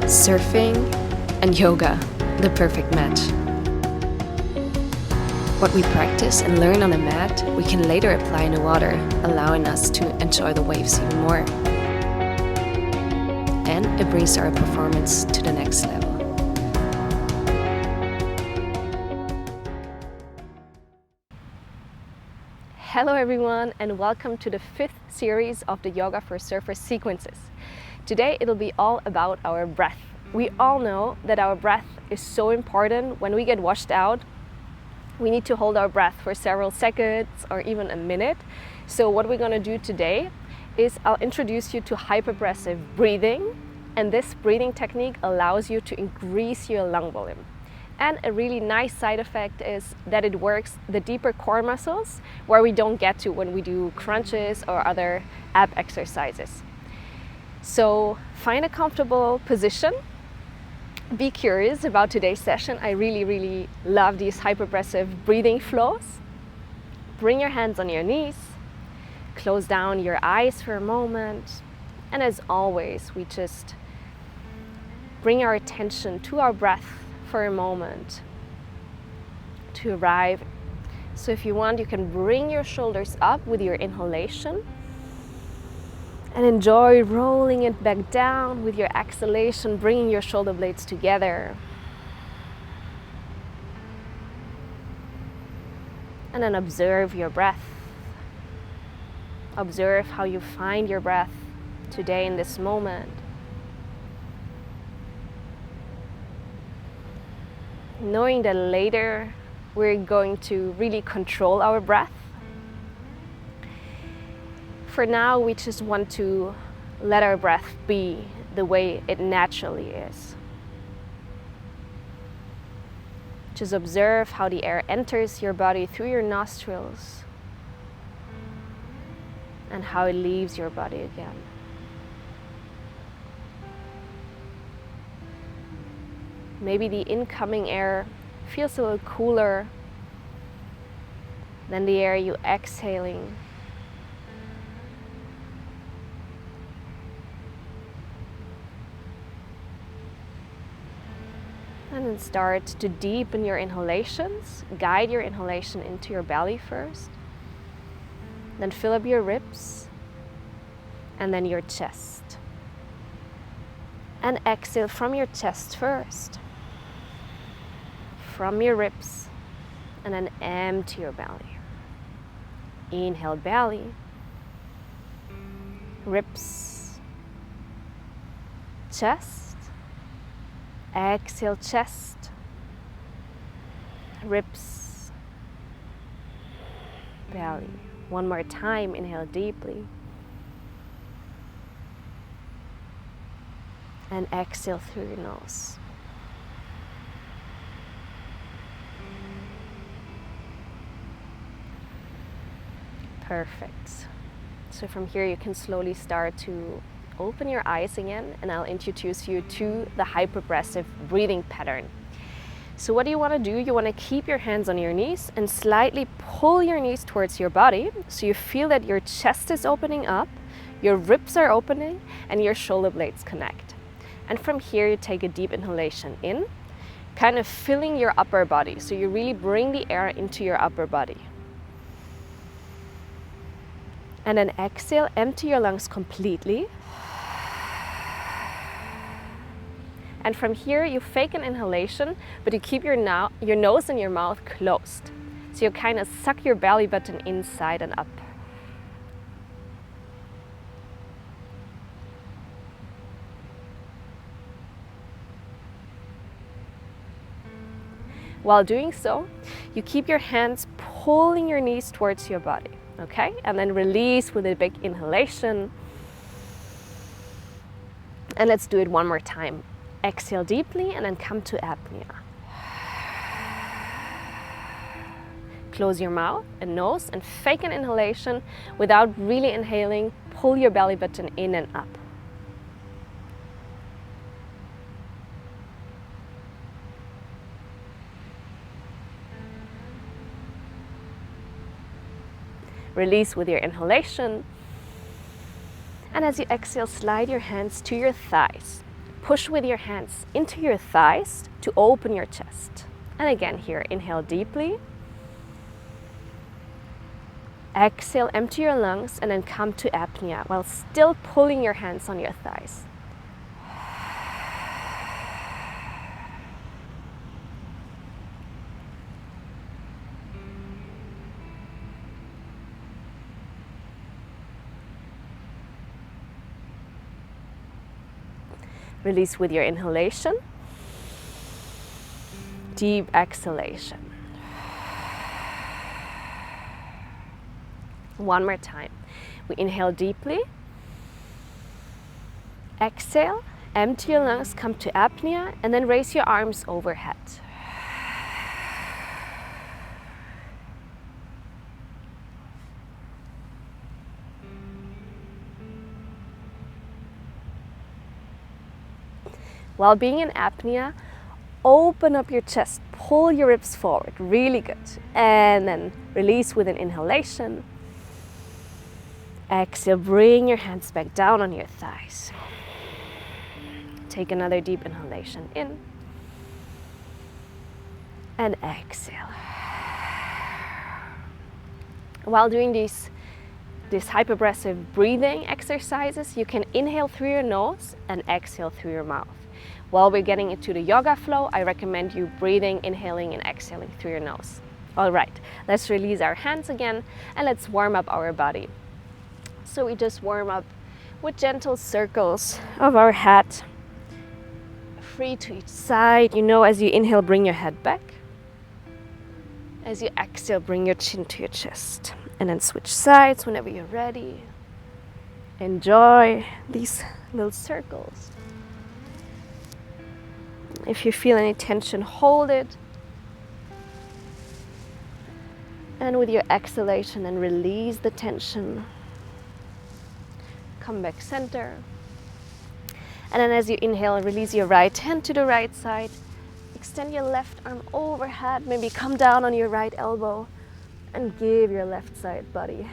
Surfing and yoga, the perfect match. What we practice and learn on a mat, we can later apply in the water, allowing us to enjoy the waves even more. And it brings our performance to the next level. Hello everyone, and welcome to the 5th series of the Yoga for Surfers sequences. Today it'll be all about our breath. We all know that our breath is so important. When we get washed out, we need to hold our breath for several seconds or even a minute. So what we're going to do today is I'll introduce you to hypopressive breathing, and this breathing technique allows you to increase your lung volume. And a really nice side effect is that it works the deeper core muscles where we don't get to when we do crunches or other ab exercises. So find a comfortable position. Be curious about today's session. I really love these hypopressive breathing flows. Bring your hands on your knees. Close down your eyes for a moment. And as always, we just bring our attention to our breath for a moment to arrive. So if you want, you can bring your shoulders up with your inhalation and enjoy rolling it back down with your exhalation, bringing your shoulder blades together. And then observe your breath. Observe how you find your breath today in this moment. Knowing that later we're going to really control our breath. For now, we just want to let our breath be the way it naturally is. Just observe how the air enters your body through your nostrils and how it leaves your body again. Maybe the incoming air feels a little cooler than the air you're exhaling. And then start to deepen your inhalations. Guide your inhalation into your belly first. Then fill up your ribs. And then your chest. And exhale from your chest first. From your ribs, and then empty your belly. Inhale belly, ribs, chest. Exhale chest, ribs, belly. One more time, inhale deeply. And exhale through your nose. Perfect. So from here you can slowly start to open your eyes again, and I'll introduce you to the hypopressive breathing pattern. So what do you want to do? You want to keep your hands on your knees and slightly pull your knees towards your body so you feel that your chest is opening up, your ribs are opening, and your shoulder blades connect. And from here you take a deep inhalation in, kind of filling your upper body. So you really bring the air into your upper body. And then exhale, empty your lungs completely. And from here, you fake an inhalation, but you keep your nose and your mouth closed. So you kind of suck your belly button inside and up. While doing so, you keep your hands pulling your knees towards your body. Okay, and then release with a big inhalation. And let's do it one more time. Exhale deeply and then come to apnea. Close your mouth and nose and fake an inhalation without really inhaling. Pull your belly button in and up. Release with your inhalation. And as you exhale, slide your hands to your thighs. Push with your hands into your thighs to open your chest. And again here, inhale deeply. Exhale, empty your lungs, and then come to apnea while still pulling your hands on your thighs. Release with your inhalation. Deep exhalation. One more time. We inhale deeply. Exhale, empty your lungs, come to apnea, and then raise your arms overhead. While being in apnea, open up your chest, pull your ribs forward, really good. And then release with an inhalation. Exhale, bring your hands back down on your thighs. Take another deep inhalation in. And exhale. While doing these hypopressive breathing exercises, you can inhale through your nose and exhale through your mouth. While we're getting into the yoga flow, I recommend you breathing, inhaling and exhaling through your nose. All right, let's release our hands again and let's warm up our body. So we just warm up with gentle circles of our head, free to each side. You know, as you inhale, bring your head back. As you exhale, bring your chin to your chest. And then switch sides whenever you're ready. Enjoy these little circles. If you feel any tension, hold it. And with your exhalation, then release the tension. Come back center. And then as you inhale, release your right hand to the right side. Extend your left arm overhead. Maybe come down on your right elbow. And give your left side body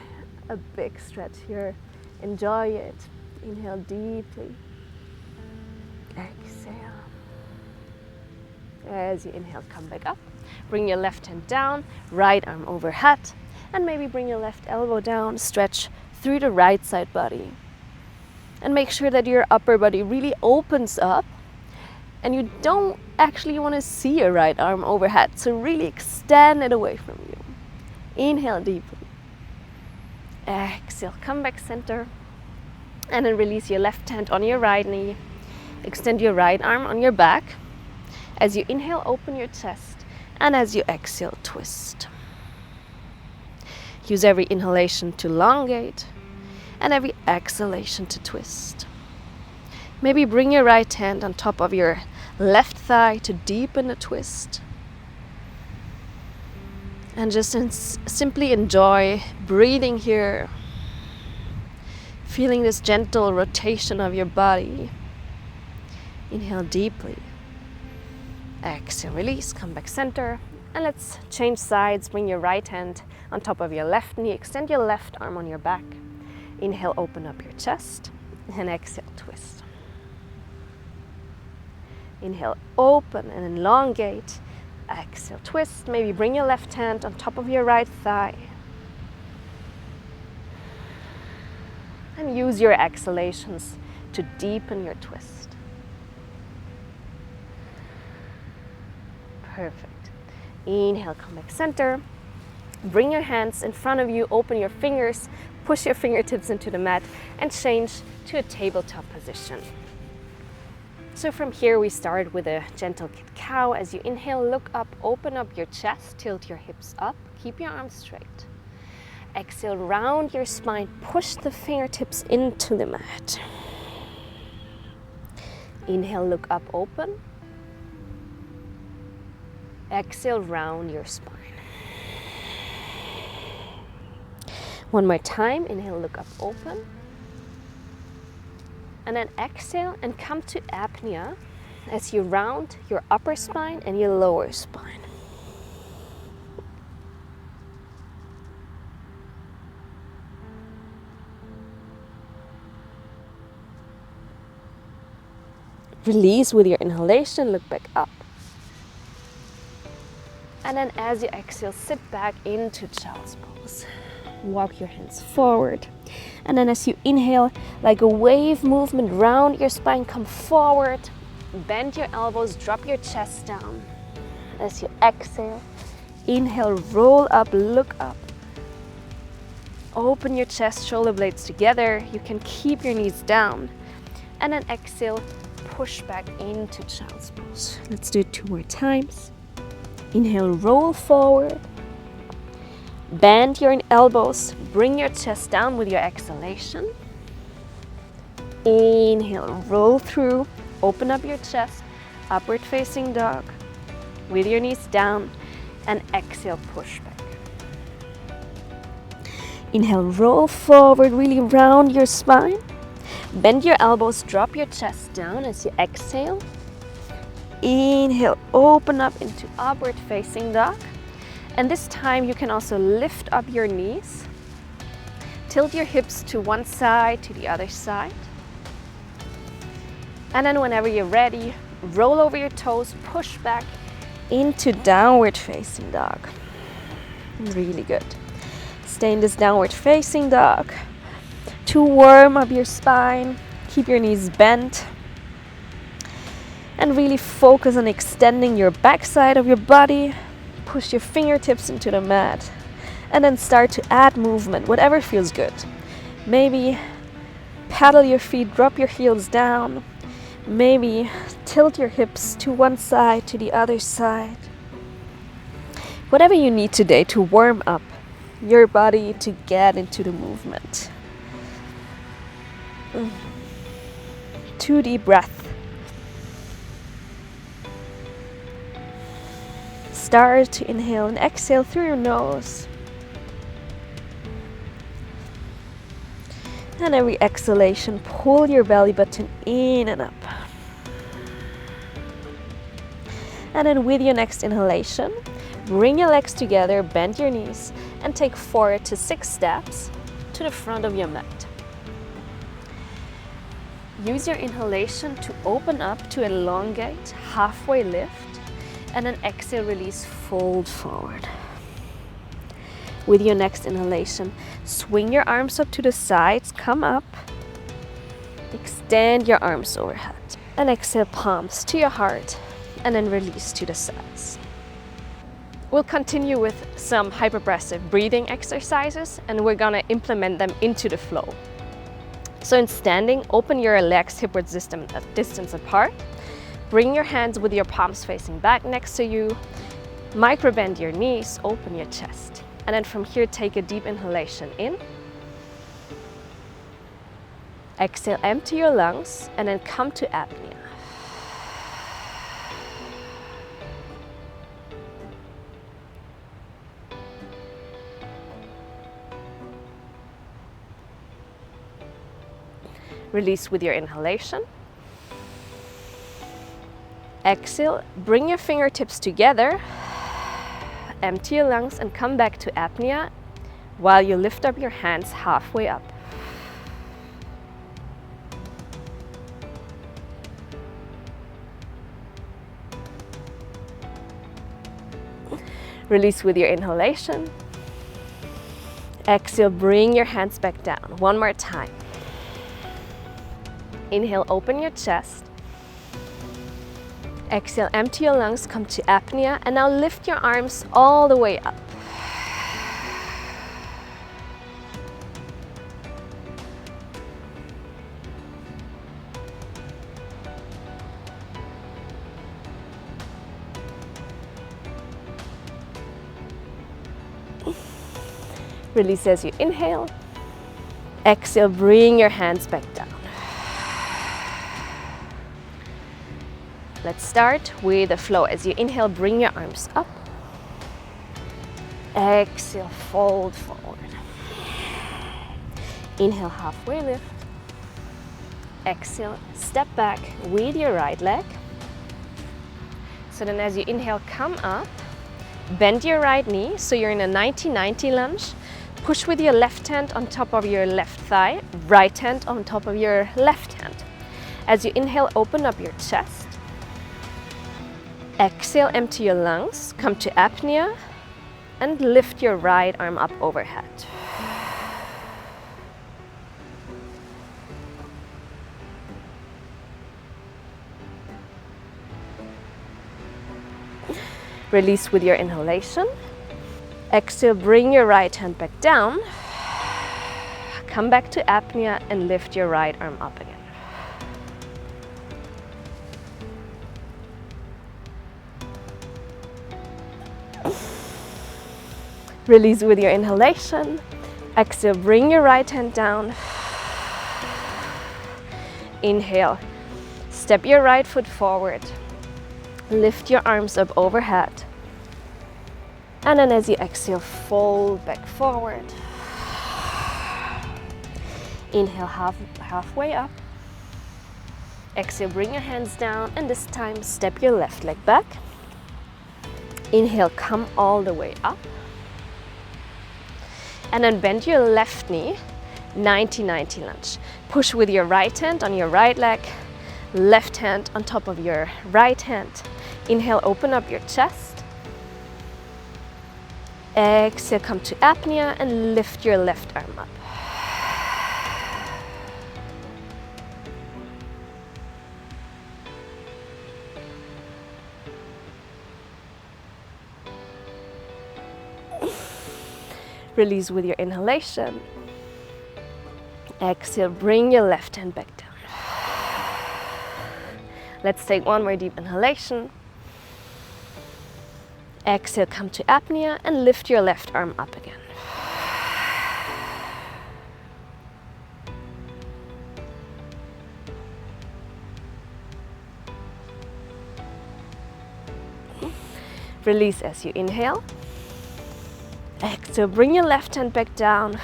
a big stretch here. Enjoy it. Inhale deeply. Exhale. As you inhale, come back up. Bring your left hand down, right arm overhead, and maybe bring your left elbow down. Stretch through the right side body. And make sure that your upper body really opens up and you don't actually want to see your right arm overhead. So really extend it away from you. Inhale deeply. Exhale, come back center. And then release your left hand on your right knee. Extend your right arm on your back. As you inhale, open your chest. And as you exhale, twist. Use every inhalation to elongate and every exhalation to twist. Maybe bring your right hand on top of your left thigh to deepen the twist. And just simply enjoy breathing here. Feeling this gentle rotation of your body. Inhale deeply. Exhale, release, come back center. And let's change sides. Bring your right hand on top of your left knee. Extend your left arm on your back. Inhale, open up your chest. And exhale, twist. Inhale, open and elongate. Exhale, twist. Maybe bring your left hand on top of your right thigh. And use your exhalations to deepen your twist. Perfect. Inhale, come back center. Bring your hands in front of you, open your fingers, push your fingertips into the mat and change to a tabletop position. So from here we start with a gentle cat-cow. As you inhale, look up, open up your chest, tilt your hips up, keep your arms straight. Exhale, round your spine, push the fingertips into the mat. Inhale, look up, open. Exhale, round your spine. One more time, inhale, look up, open. And then exhale and come to apnea as you round your upper spine and your lower spine. Release with your inhalation, look back up. And then as you exhale, sit back into child's pose. Walk your hands forward. And then as you inhale, like a wave movement round your spine, come forward. Bend your elbows, drop your chest down. As you exhale, inhale, roll up, look up. Open your chest, shoulder blades together. You can keep your knees down. And then exhale, push back into child's pose. Let's do it 2 more times. Inhale, roll forward. Bend your elbows, bring your chest down with your exhalation. Inhale, roll through, open up your chest, upward facing dog, with your knees down, and exhale, push back. Inhale, roll forward, really round your spine. Bend your elbows, drop your chest down as you exhale. Inhale, open up into upward facing dog. And this time you can also lift up your knees. Tilt your hips to one side, to the other side. And then whenever you're ready, roll over your toes, push back into downward facing dog. Really good. Stay in this downward facing dog. To warm up your spine, keep your knees bent. And really focus on extending your backside of your body. Push your fingertips into the mat. And then start to add movement, whatever feels good. Maybe paddle your feet, drop your heels down. Maybe tilt your hips to one side, to the other side. Whatever you need today to warm up your body to get into the movement. 2 deep breaths. Start to inhale and exhale through your nose. And every exhalation, pull your belly button in and up. And then with your next inhalation, bring your legs together, bend your knees, and take 4 to 6 steps to the front of your mat. Use your inhalation to open up to elongate, halfway lift, and then exhale, release, fold forward. With your next inhalation, swing your arms up to the sides, come up, extend your arms overhead, and exhale, palms to your heart, and then release to the sides. We'll continue with some hypopressive breathing exercises, and we're gonna implement them into the flow. So in standing, open your legs hip-width distance apart. Bring your hands with your palms facing back next to you. Micro bend your knees, open your chest. And then from here, take a deep inhalation in. Exhale, empty your lungs, and then come to apnea. Release with your inhalation. Exhale, bring your fingertips together, empty your lungs, and come back to apnea while you lift up your hands halfway up. Release with your inhalation. Exhale, bring your hands back down. One more time. Inhale, open your chest. Exhale, empty your lungs, come to apnea, and now lift your arms all the way up. Release as you inhale. Exhale, bring your hands back down. Let's start with the flow. As you inhale, bring your arms up. Exhale, fold forward. Inhale, halfway lift. Exhale, step back with your right leg. So then as you inhale, come up. Bend your right knee, so you're in a 90-90 lunge. Push with your left hand on top of your left thigh, right hand on top of your left hand. As you inhale, open up your chest. Exhale, empty your lungs, come to apnea, and lift your right arm up overhead. Release with your inhalation. Exhale, bring your right hand back down. Come back to apnea and lift your right arm up again. Release with your inhalation. Exhale, bring your right hand down. Inhale, step your right foot forward. Lift your arms up overhead. And then as you exhale, fold back forward. Inhale, halfway up. Exhale, bring your hands down, and this time step your left leg back. Inhale, come all the way up. And then bend your left knee, 90-90 lunge. Push with your right hand on your right leg, left hand on top of your right hand. Inhale, open up your chest. Exhale, come to apnea and lift your left arm up. Release with your inhalation. Exhale, bring your left hand back down. Let's take one more deep inhalation. Exhale, come to apnea and lift your left arm up again. Release as you inhale. Exhale, bring your left hand back down.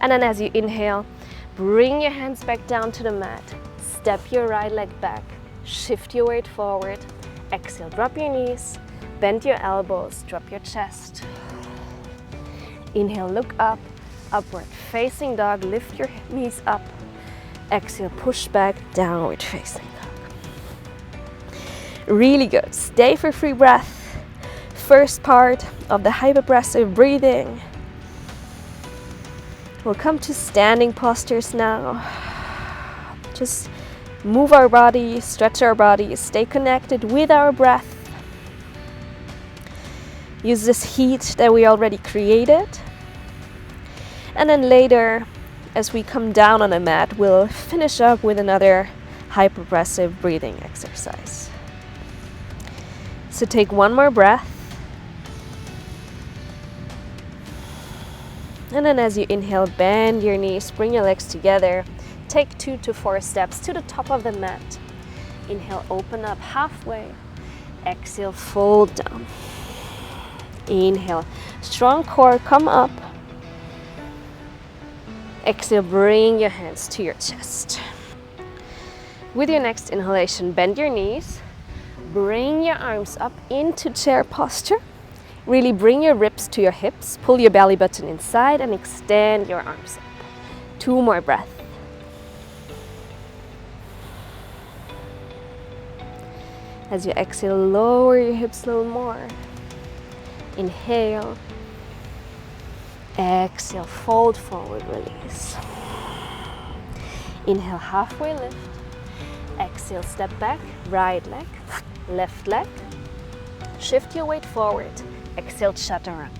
And then as you inhale, bring your hands back down to the mat. Step your right leg back. Shift your weight forward. Exhale, drop your knees. Bend your elbows. Drop your chest. Inhale, look up. Upward facing dog. Lift your knees up. Exhale, push back. Downward facing dog. Really good. Stay for free breath. First part of the hypopressive breathing. We'll come to standing postures now. Just move our body, stretch our body, stay connected with our breath. Use this heat that we already created. And then later, as we come down on the mat, we'll finish up with another hypopressive breathing exercise. So take one more breath. And then as you inhale, bend your knees, bring your legs together. Take 2 to 4 steps to the top of the mat. Inhale, open up halfway. Exhale, fold down. Inhale, strong core, come up. Exhale, bring your hands to your chest. With your next inhalation, bend your knees. Bring your arms up into chair posture. Really bring your ribs to your hips, pull your belly button inside and extend your arms up. 2 more breaths. As you exhale, lower your hips a little more. Inhale. Exhale, fold forward, release. Inhale, halfway lift. Exhale, step back, right leg, left leg. Shift your weight forward. Exhale, chaturanga.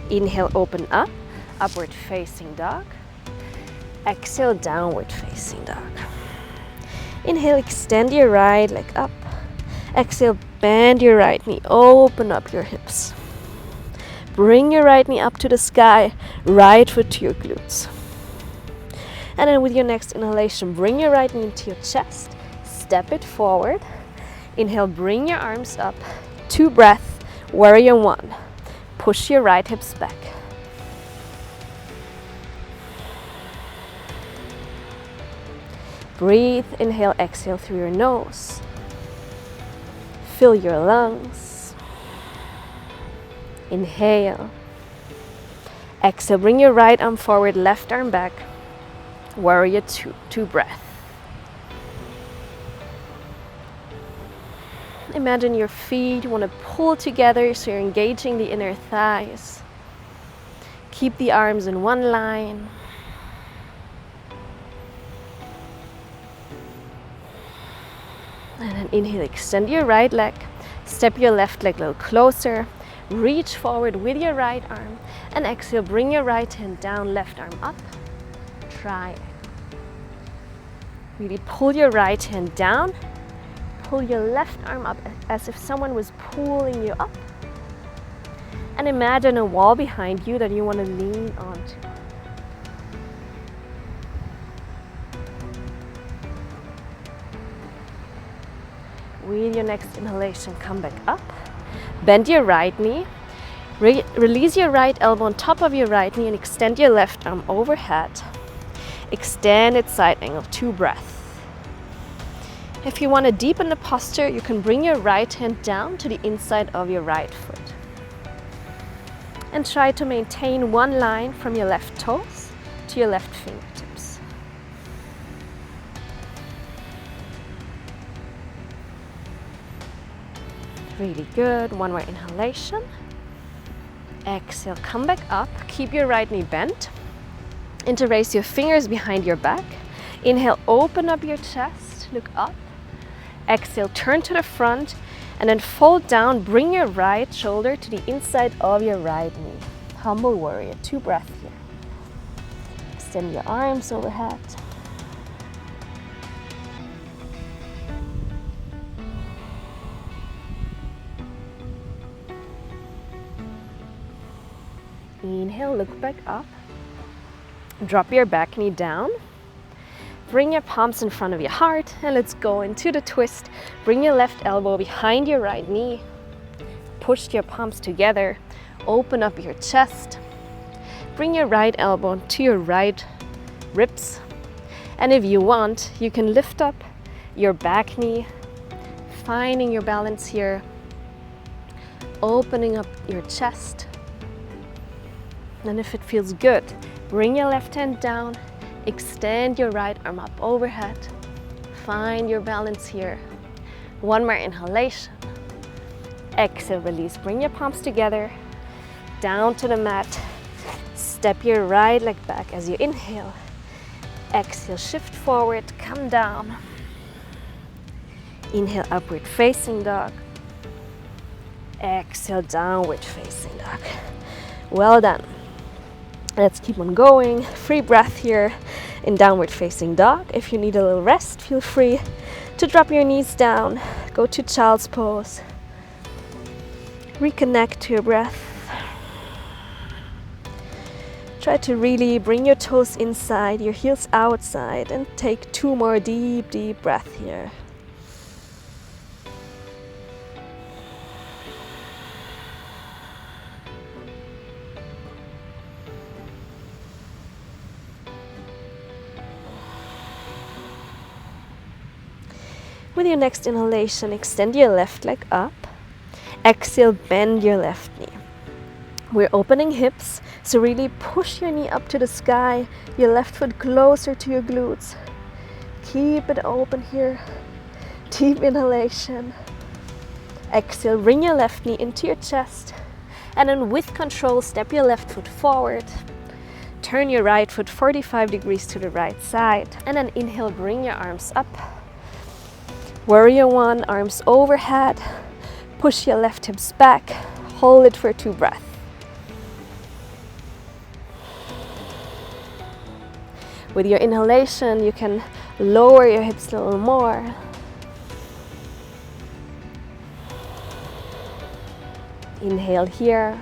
Inhale, open up, upward facing dog. Exhale, downward facing dog. Inhale, extend your right leg up. Exhale, bend your right knee, open up your hips. Bring your right knee up to the sky, right foot to your glutes. And then with your next inhalation, bring your right knee into your chest, step it forward. Inhale, bring your arms up. 2 breaths. Warrior 1. Push your right hips back. Breathe, inhale, exhale through your nose. Fill your lungs. Inhale. Exhale, bring your right arm forward, left arm back. Warrior two breath. Imagine your feet want to pull together, so you're engaging the inner thighs. Keep the arms in one line. And then inhale, extend your right leg. Step your left leg a little closer. Reach forward with your right arm. And exhale, bring your right hand down, left arm up. Triangle. Really pull your right hand down. Pull your left arm up as if someone was pulling you up. And imagine a wall behind you that you want to lean onto. With your next inhalation, come back up. Bend your right knee. Release your right elbow on top of your right knee and extend your left arm overhead. Extended side angle, 2 breaths. If you want to deepen the posture, you can bring your right hand down to the inside of your right foot. And try to maintain one line from your left toes to your left fingertips. Really good. One more inhalation. Exhale, come back up. Keep your right knee bent. Interlace your fingers behind your back. Inhale, open up your chest, look up. Exhale, turn to the front and then fold down. Bring your right shoulder to the inside of your right knee. Humble warrior, 2 breaths here. Extend your arms overhead. Inhale, look back up. Drop your back knee down. Bring your palms in front of your heart and let's go into the twist. Bring your left elbow behind your right knee. Push your palms together. Open up your chest. Bring your right elbow to your right ribs. And if you want, you can lift up your back knee, finding your balance here. Opening up your chest. And if it feels good, bring your left hand down, extend your right arm up overhead. Find your balance here. One more inhalation. Exhale, release. Bring your palms together, down to the mat. Step your right leg back as you inhale. Exhale, shift forward, come down. Inhale, upward facing dog. Exhale, downward facing dog. Well done. Let's keep on going. Free breath here in downward facing dog. If you need a little rest, feel free to drop your knees down. Go to child's pose. Reconnect to your breath. Try to really bring your toes inside, your heels outside, and take 2 more deep breaths here. With your next inhalation, extend your left leg up. Exhale, bend your left knee. We're opening hips, so really push your knee up to the sky, your left foot closer to your glutes. Keep it open here. Deep inhalation. Exhale, bring your left knee into your chest. And then with control, step your left foot forward. Turn your right foot 45 degrees to the right side. And then inhale, bring your arms up. Warrior 1, arms overhead. Push your left hips back. Hold it for 2 breaths. With your inhalation, you can lower your hips a little more. Inhale here.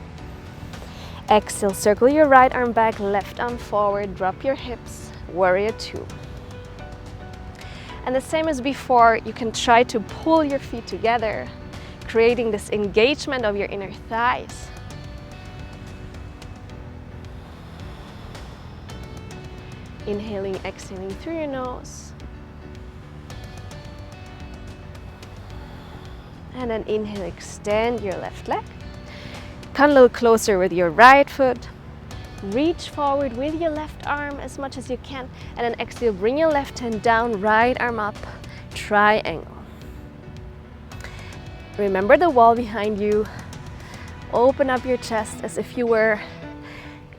Exhale, circle your right arm back, left arm forward, drop your hips, warrior 2. And the same as before, you can try to pull your feet together, creating this engagement of your inner thighs. Inhaling, exhaling through your nose. And then inhale, extend your left leg. Come a little closer with your right foot. Reach forward with your left arm as much as you can, and then exhale, bring your left hand down, right arm up, triangle. Remember the wall behind you. Open up your chest as if you were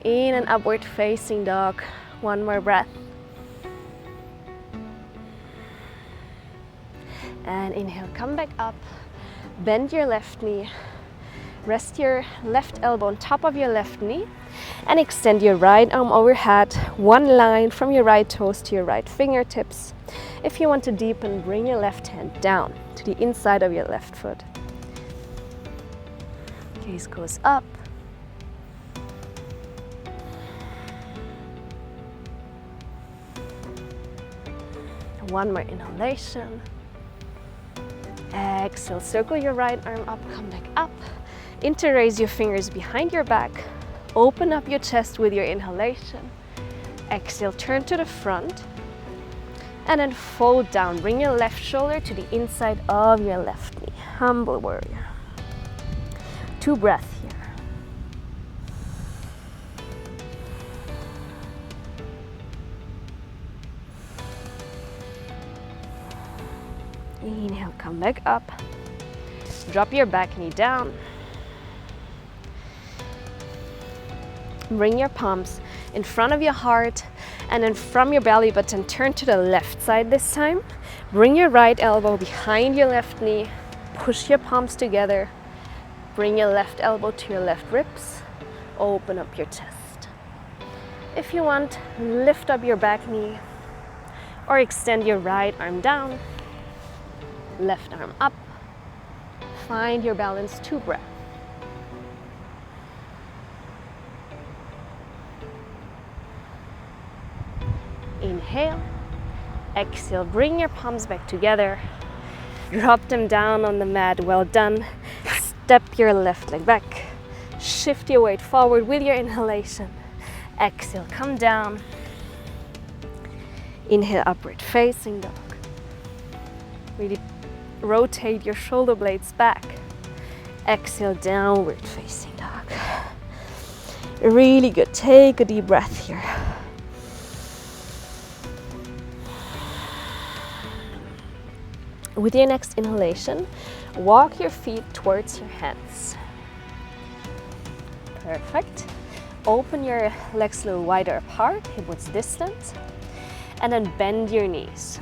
in an upward facing dog. One more breath. And inhale, come back up, bend your left knee, rest your left elbow on top of your left knee, and extend your right arm overhead, one line from your right toes to your right fingertips. If you want to deepen, bring your left hand down to the inside of your left foot. Gaze goes up. One more inhalation. Exhale, circle your right arm up, come back up. Interlace your fingers behind your back. Open up your chest with your inhalation. Exhale, turn to the front. And then fold down. Bring your left shoulder to the inside of your left knee. Humble warrior. 2 breaths here. Inhale, come back up. Drop your back knee down. Bring your palms in front of your heart, and then from your belly button, turn to the left side this time. Bring your right elbow behind your left knee. Push your palms together. Bring your left elbow to your left ribs. Open up your chest. If you want, lift up your back knee or extend your right arm down. Left arm up. Find your balance. 2 breaths. Inhale. Exhale, bring your palms back together. Drop them down on the mat. Well done. Step your left leg back. Shift your weight forward with your inhalation. Exhale, come down. Inhale, upward facing dog. Really rotate your shoulder blades back. Exhale, downward facing dog. Really good. Take a deep breath here. With your next inhalation, walk your feet towards your hands. Perfect. Open your legs a little wider apart, hip width distance, and then bend your knees.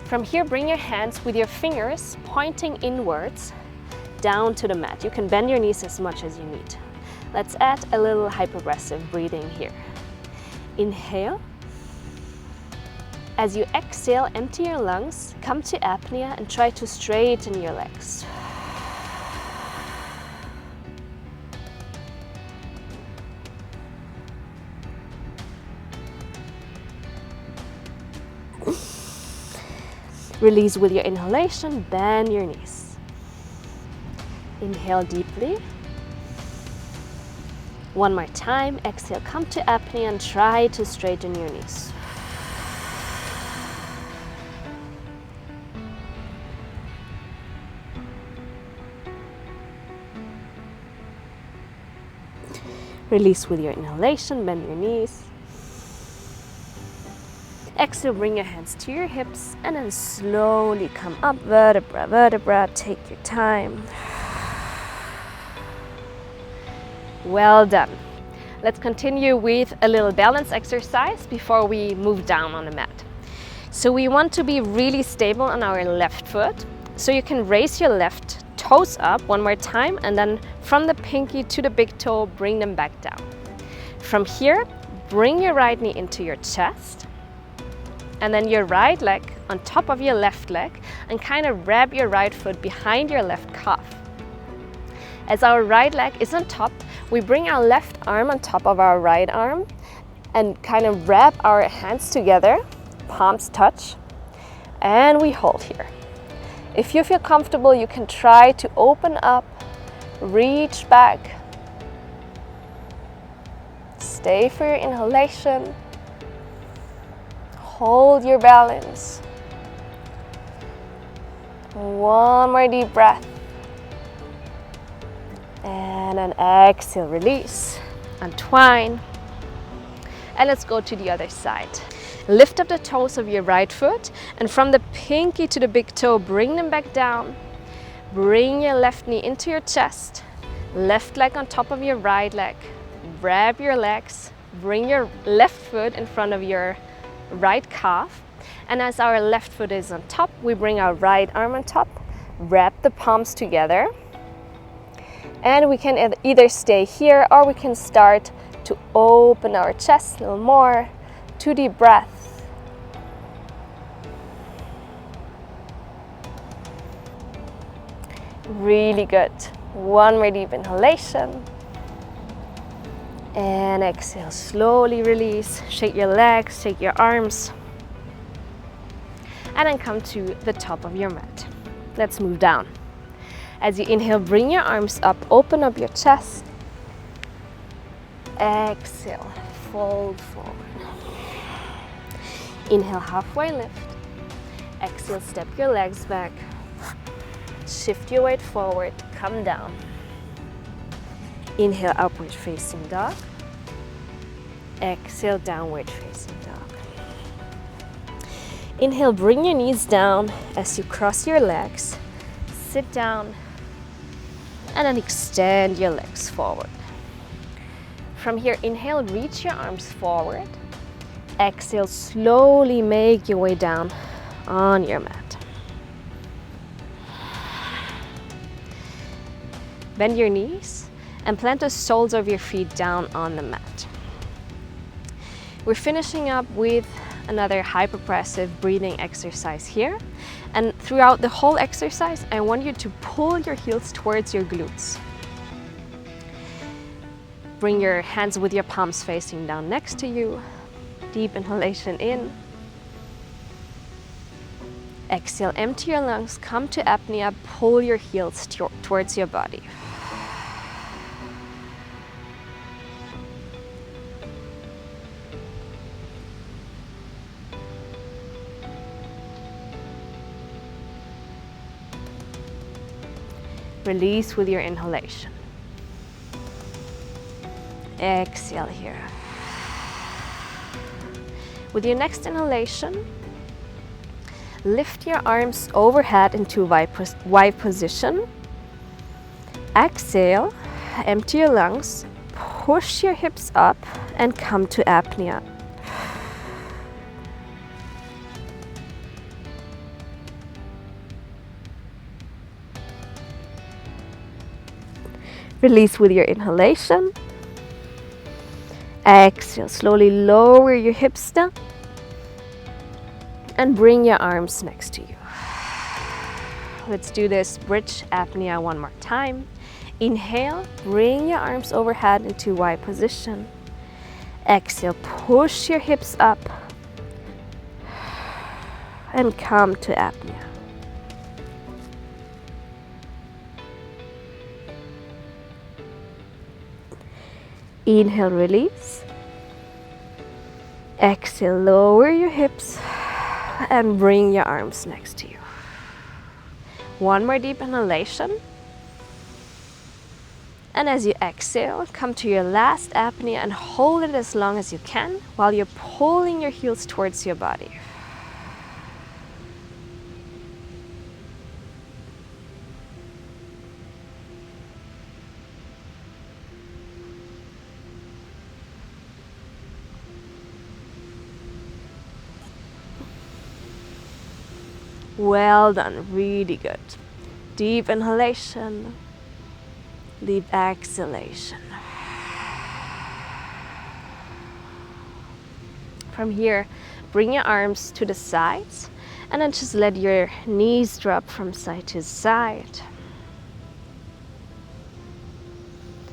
From here, bring your hands with your fingers pointing inwards down to the mat. You can bend your knees as much as you need. Let's add a little hypopressive breathing here. Inhale. As you exhale, empty your lungs, come to apnea and try to straighten your legs. Release with your inhalation, bend your knees. Inhale deeply. One more time, exhale, come to apnea and try to straighten your knees. Release with your inhalation, bend your knees. Exhale, bring your hands to your hips and then slowly come up, vertebra, vertebra, take your time. Well done. Let's continue with a little balance exercise before we move down on the mat. So we want to be really stable on our left foot. So you can raise your left toes up one more time, and then from the pinky to the big toe, bring them back down. From here, bring your right knee into your chest, and then your right leg on top of your left leg, and kind of wrap your right foot behind your left calf. As our right leg is on top, we bring our left arm on top of our right arm and kind of wrap our hands together, palms touch, and we hold here. If you feel comfortable, you can try to open up, reach back. Stay for your inhalation. Hold your balance. One more deep breath. And then exhale, release. Untwine. And let's go to the other side. Lift up the toes of your right foot, and from the pinky to the big toe, bring them back down. Bring your left knee into your chest, left leg on top of your right leg. Wrap your legs, bring your left foot in front of your right calf, and as our left foot is on top, we bring our right arm on top, wrap the palms together, and we can either stay here or we can start to open our chest a little more. 2 deep breaths. Really good. 1 more deep inhalation. And exhale, slowly release. Shake your legs, shake your arms. And then come to the top of your mat. Let's move down. As you inhale, bring your arms up, open up your chest. Exhale, fold forward. Inhale, halfway lift. Exhale, step your legs back. Shift your weight forward, come down. Inhale, upward facing dog. Exhale, downward facing dog. Inhale, bring your knees down as you cross your legs. Sit down and then extend your legs forward. From here, inhale, reach your arms forward. Exhale, slowly make your way down on your mat. Bend your knees and plant the soles of your feet down on the mat. We're finishing up with another hypopressive breathing exercise here. And throughout the whole exercise, I want you to pull your heels towards your glutes. Bring your hands with your palms facing down next to you. Deep inhalation in. Exhale, empty your lungs, come to apnea, pull your heels towards your body. Release with your inhalation. Exhale here. With your next inhalation, lift your arms overhead into Y position. Exhale, empty your lungs, push your hips up and come to apnea. Release with your inhalation. Exhale, slowly lower your hips down and bring your arms next to you. Let's do this bridge apnea 1 more time. Inhale, bring your arms overhead into Y position. Exhale, push your hips up and come to apnea. Inhale, release. Exhale, lower your hips and bring your arms next to you. 1 more deep inhalation. And as you exhale, come to your last apnea and hold it as long as you can while you're pulling your heels towards your body. Well done, really good. Deep inhalation, deep exhalation. From here, bring your arms to the sides and then just let your knees drop from side to side.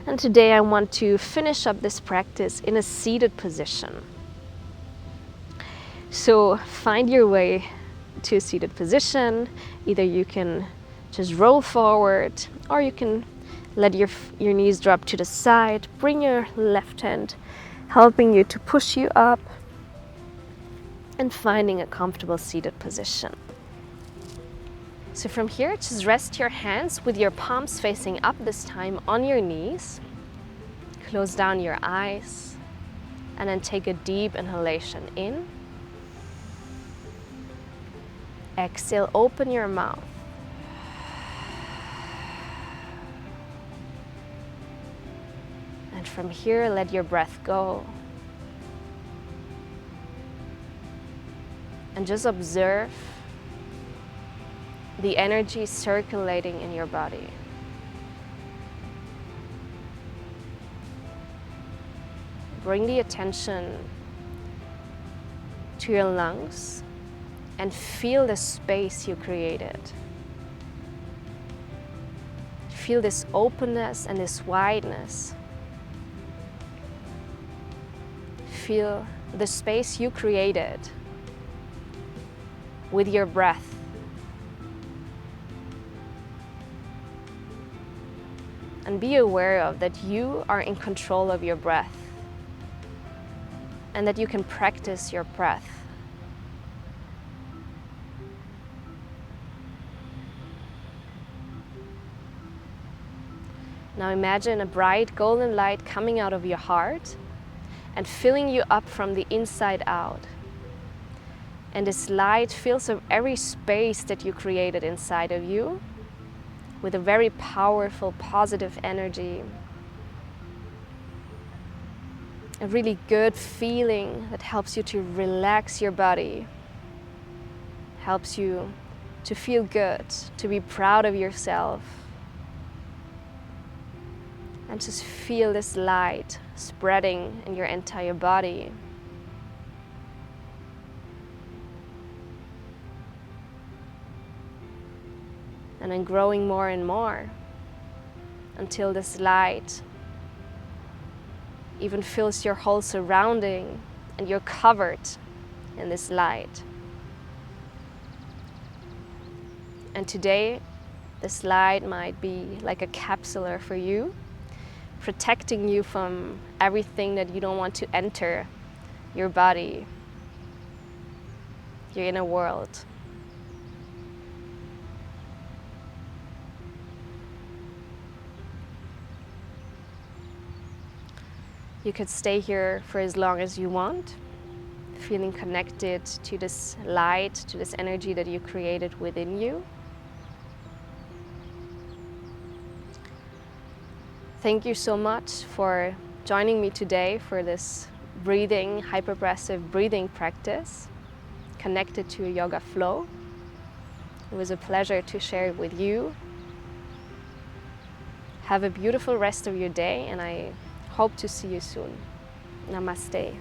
And today I want to finish up this practice in a seated position. So find your way to a seated position. Either you can just roll forward or you can let your knees drop to the side. Bring your left hand helping you to push you up and finding a comfortable seated position. So from here, just rest your hands with your palms facing up this time on your knees. Close down your eyes and then take a deep inhalation in. Exhale, open your mouth. And from here, let your breath go. And just observe the energy circulating in your body. Bring the attention to your lungs and feel the space you created. Feel this openness and this wideness. Feel the space you created with your breath. And be aware of that you are in control of your breath and that you can practice your breath. Now imagine a bright golden light coming out of your heart and filling you up from the inside out. And this light fills up every space that you created inside of you with a very powerful, positive energy. A really good feeling that helps you to relax your body, helps you to feel good, to be proud of yourself. And just feel this light spreading in your entire body. And then growing more and more until this light even fills your whole surrounding and you're covered in this light. And today, this light might be like a capsular for you, protecting you from everything that you don't want to enter your body, your inner world. You could stay here for as long as you want, feeling connected to this light, to this energy that you created within you. Thank you so much for joining me today for this breathing, hypopressive breathing practice connected to a yoga flow. It was a pleasure to share it with you. Have a beautiful rest of your day, and I hope to see you soon. Namaste.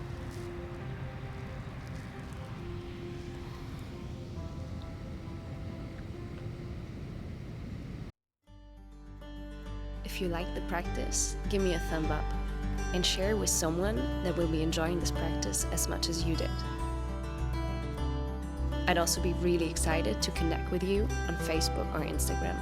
If you like the practice, give me a thumb up and share with someone that will be enjoying this practice as much as you did. I'd also be really excited to connect with you on Facebook or Instagram.